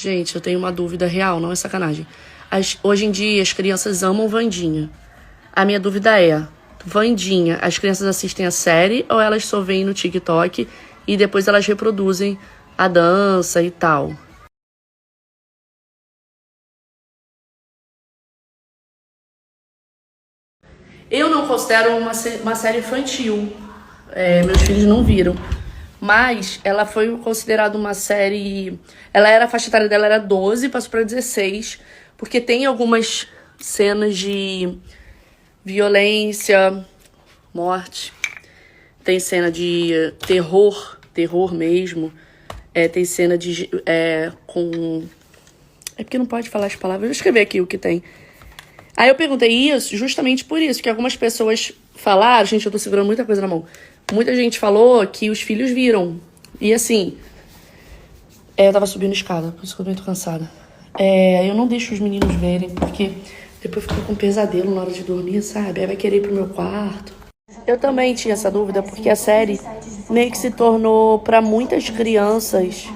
Gente, eu tenho uma dúvida real, não é sacanagem. Hoje em dia, as crianças amam Wandinha. A minha dúvida é, Wandinha, as crianças assistem a série ou elas só veem no TikTok e depois elas reproduzem a dança e tal? Eu não considero uma série infantil. Meus filhos não viram. Mas ela foi considerada uma série... Ela era, a faixa etária dela era 12, passou para 16, porque tem algumas cenas de violência, morte. Tem cena de terror mesmo. Tem cena de... com... É porque não pode falar as palavras. Eu vou escrever aqui o que tem. Aí eu perguntei isso justamente por isso, que algumas pessoas falaram... Gente, eu tô segurando muita coisa na mão. Muita gente falou que os filhos viram. E assim... eu tava subindo escada, por isso que eu tô muito cansada. Eu não deixo os meninos verem, porque depois eu fico com pesadelo na hora de dormir, sabe? Aí vai querer ir pro meu quarto. Eu também tinha essa dúvida, porque a série meio que se tornou pra muitas crianças...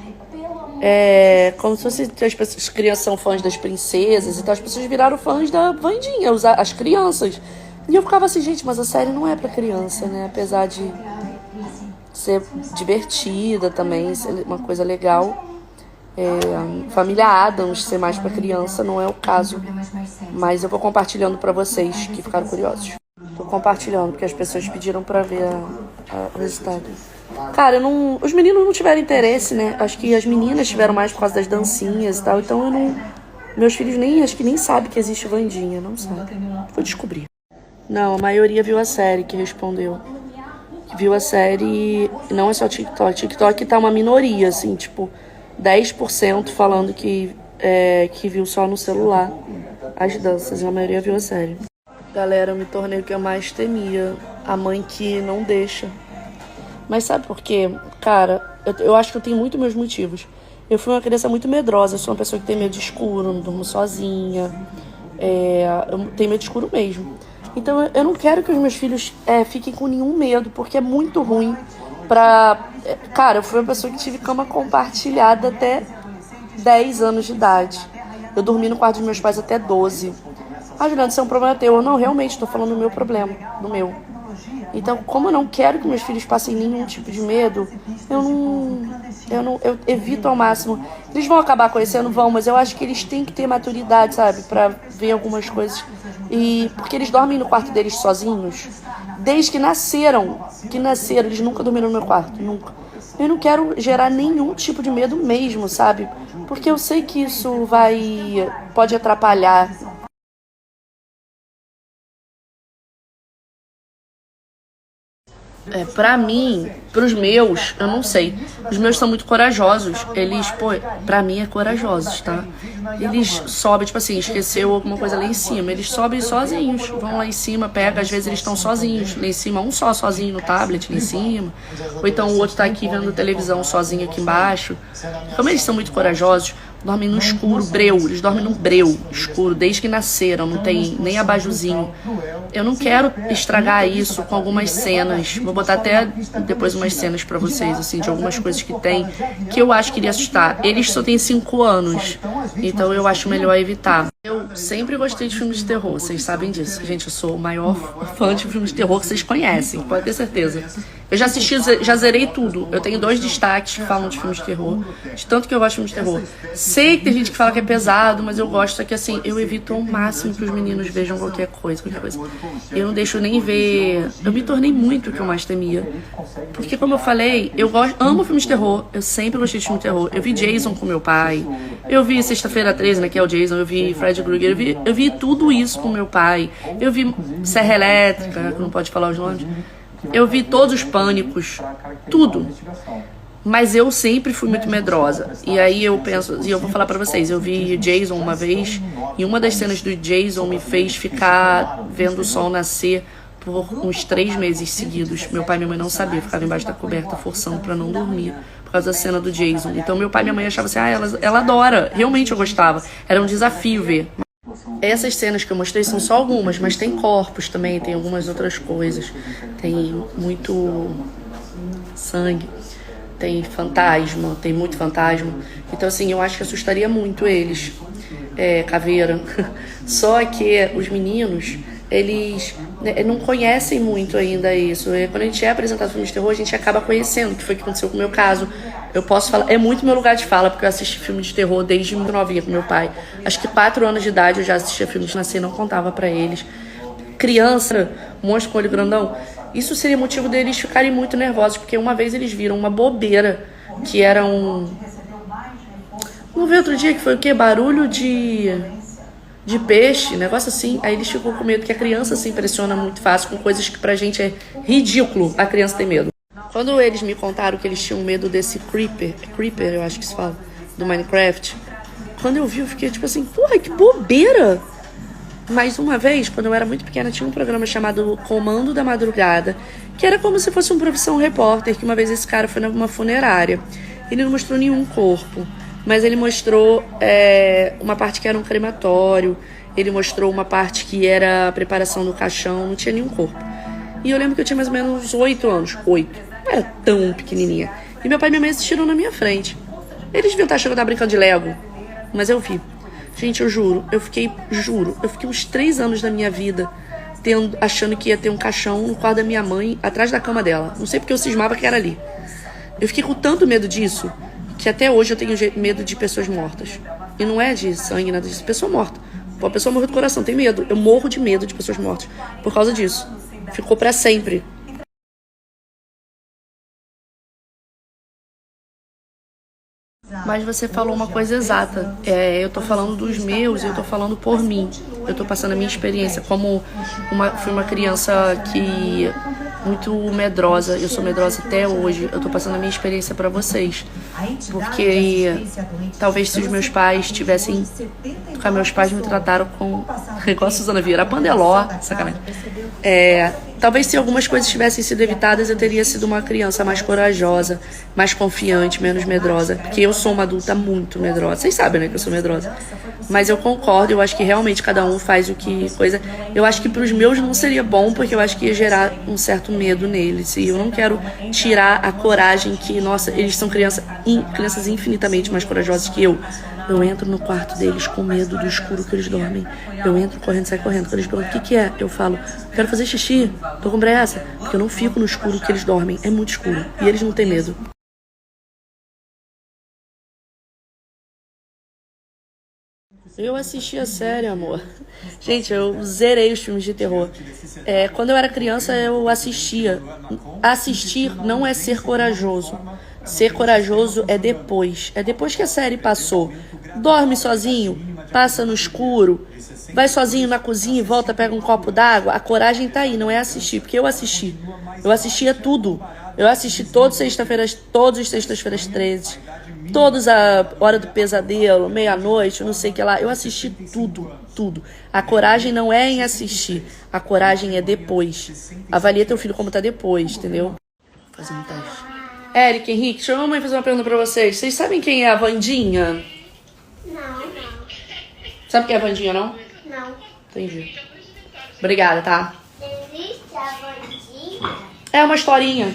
como se fosse, as crianças são fãs das princesas, então as pessoas viraram fãs da Wandinha, as crianças. E eu ficava assim, gente, mas a série não é pra criança, né? Apesar de ser divertida também, ser uma coisa legal. Família Addams ser mais pra criança não é o caso. Mas eu vou compartilhando pra vocês que ficaram curiosos. Tô compartilhando, porque as pessoas pediram pra ver o resultado. Cara, os meninos não tiveram interesse, né? Acho que as meninas tiveram mais por causa das dancinhas e tal. Então eu não... Meus filhos acho que nem sabem que existe Wandinha, não sabe. Vou descobrir. Não, a maioria viu a série, que respondeu. Viu a série, não é só TikTok. TikTok tá uma minoria, assim, tipo, 10% falando que viu só no celular as danças. A maioria viu a série. Galera, eu me tornei o que eu mais temia. A mãe que não deixa. Mas sabe por quê? Cara, eu acho que eu tenho muito meus motivos. Eu fui uma criança muito medrosa. Eu sou uma pessoa que tem medo de escuro, não durmo sozinha. Eu tenho medo de escuro mesmo. Então eu não quero que os meus filhos fiquem com nenhum medo, porque é muito ruim Cara, eu fui uma pessoa que tive cama compartilhada até 10 anos de idade. Eu dormi no quarto dos meus pais até 12. Ah, Juliana, isso é um problema teu. Eu não, realmente, estou falando do meu problema, do meu. Então, como eu não quero que meus filhos passem nenhum tipo de medo, eu evito ao máximo. Eles vão acabar conhecendo, mas eu acho que eles têm que ter maturidade, sabe, pra ver algumas coisas. Porque eles dormem no quarto deles sozinhos, desde que nasceram, eles nunca dormiram no meu quarto, nunca. Eu não quero gerar nenhum tipo de medo mesmo, sabe, porque eu sei que isso pode atrapalhar. Pra mim, pros meus, eu não sei. Os meus são muito corajosos. Eles, pra mim é corajosos, tá? Eles sobem, tipo assim, esqueceu alguma coisa lá em cima. Eles sobem sozinhos, vão lá em cima, pega. Às vezes eles estão sozinhos lá em cima, um só sozinho no tablet lá em cima. Ou então o outro tá aqui vendo televisão sozinho aqui embaixo. Como eles são muito corajosos, dormem no escuro, breu. Eles dormem num breu escuro, desde que nasceram, não tem nem abajuzinho. Eu não quero estragar isso com algumas cenas. Vou botar até depois umas cenas pra vocês, assim, de algumas coisas que tem, que eu acho que iria assustar. Eles só têm 5 anos, então eu acho melhor evitar. Eu sempre gostei de filmes de terror, vocês sabem disso. Gente, eu sou o maior fã de filmes de terror que vocês conhecem, pode ter certeza. Eu já assisti, já zerei tudo. Eu tenho 2 destaques que falam de filmes de terror, de tanto que eu gosto de filmes de terror. Sei que tem gente que fala que é pesado, mas eu gosto, só que assim, eu evito ao máximo que os meninos vejam qualquer coisa. Eu não deixo nem ver. Eu me tornei muito o que eu mais temia. Porque, como eu falei, amo filmes de terror. Eu sempre gostei de filme de terror. Eu vi Jason com meu pai. Eu vi Sexta-feira 13, né, que é o Jason. Eu vi Freddy Krueger. Eu vi tudo isso com meu pai. Eu vi Serra Elétrica, que não pode falar os nomes. Eu vi todos os Pânicos. Tudo. Mas eu sempre fui muito medrosa. E aí eu penso, e eu vou falar pra vocês, eu vi Jason uma vez, e uma das cenas do Jason me fez ficar vendo o sol nascer por uns 3 meses seguidos. Meu pai e minha mãe não sabiam, ficava embaixo da coberta forçando pra não dormir por causa da cena do Jason. Então meu pai e minha mãe achavam assim, ela adora. Realmente eu gostava. Era um desafio ver. Essas cenas que eu mostrei são só algumas, mas tem corpos também, tem algumas outras coisas. Tem muito sangue. Tem fantasma, tem muito fantasma. Então, assim, eu acho que assustaria muito eles. Caveira. Só que os meninos, eles não conhecem muito ainda isso. Quando a gente é apresentado filmes de terror, a gente acaba conhecendo, que foi o que aconteceu com o meu caso. Eu posso falar, é muito meu lugar de fala, porque eu assisti filme de terror desde muito novinha com meu pai. Acho que 4 anos de idade eu já assistia filmes de nascer e não contava pra eles. Criança, monstro com olho grandão, isso seria motivo deles ficarem muito nervosos, porque uma vez eles viram uma bobeira, que era Não vi outro dia que foi o quê? Barulho de peixe, negócio assim. Aí eles ficam com medo, que a criança se impressiona muito fácil com coisas que pra gente é ridículo. A criança tem medo. Quando eles me contaram que eles tinham medo desse Creeper, eu acho que se fala, do Minecraft. Quando eu vi, eu fiquei tipo assim, porra, que bobeira! Mas uma vez, quando eu era muito pequena, tinha um programa chamado Comando da Madrugada, que era como se fosse um Profissão Repórter, que uma vez esse cara foi numa funerária. Ele não mostrou nenhum corpo, mas ele mostrou uma parte que era um crematório, ele mostrou uma parte que era a preparação do caixão, não tinha nenhum corpo. E eu lembro que eu tinha mais ou menos uns 8 anos. 8. Não era tão pequenininha. E meu pai e minha mãe assistiram na minha frente. Eles deviam estar achando que eu tava brincando de Lego, mas eu vi. Gente, eu juro, eu fiquei uns 3 anos da minha vida achando que ia ter um caixão no quarto da minha mãe, atrás da cama dela. Não sei porque eu cismava que era ali. Eu fiquei com tanto medo disso, que até hoje eu tenho medo de pessoas mortas. E não é de sangue, nada disso. Pessoa morta. Pô, a pessoa morreu do coração, tem medo. Eu morro de medo de pessoas mortas por causa disso. Ficou pra sempre. Mas você falou uma coisa exata. Eu tô falando dos meus, eu tô falando por mim. Eu tô passando a minha experiência. Fui uma criança que muito medrosa. Eu sou medrosa até hoje. Eu tô passando a minha experiência pra vocês. Porque talvez se os meus pais tivessem... Porque meus pais me trataram com... Igual a Suzana Vieira, Pandeló, sacanagem. Talvez se algumas coisas tivessem sido evitadas, eu teria sido uma criança mais corajosa, mais confiante, menos medrosa. Porque eu sou uma adulta muito medrosa. Vocês sabem, né, que eu sou medrosa. Mas eu concordo, eu acho que realmente cada um faz o que coisa. Eu acho que pros meus não seria bom, porque eu acho que ia gerar um certo medo neles. E eu não quero tirar a coragem que, nossa, eles são crianças infinitamente mais corajosas que eu. Eu entro no quarto deles com medo do escuro que eles dormem. Eu entro correndo, saio correndo. Quando eles perguntam o que é, eu falo, quero fazer xixi, tô com pressa. Porque eu não fico no escuro que eles dormem, é muito escuro. E eles não têm medo. Eu assisti a série, amor. Gente, eu zerei os filmes de terror. Quando eu era criança, eu assistia. Assistir não é ser corajoso. Ser corajoso é depois. É depois que a série passou. Dorme sozinho, passa no escuro, vai sozinho na cozinha e volta, pega um copo d'água. A coragem tá aí, não é assistir. Porque eu assisti. Eu assistia tudo. Eu assisti todos os sextas-feiras 13. Todos a Hora do Pesadelo, Meia-Noite, não sei o que lá. Eu assisti tudo, tudo. A coragem não é em assistir. A coragem é depois. Avalia teu filho como tá depois, entendeu? Vou fazer um teste. Eric, Henrique, deixa a mamãe fazer uma pergunta pra vocês. Vocês sabem quem é a Wandinha? Não. Sabe quem é a Wandinha, não? Não. Entendi. Obrigada, tá? Existe a Wandinha? É uma historinha.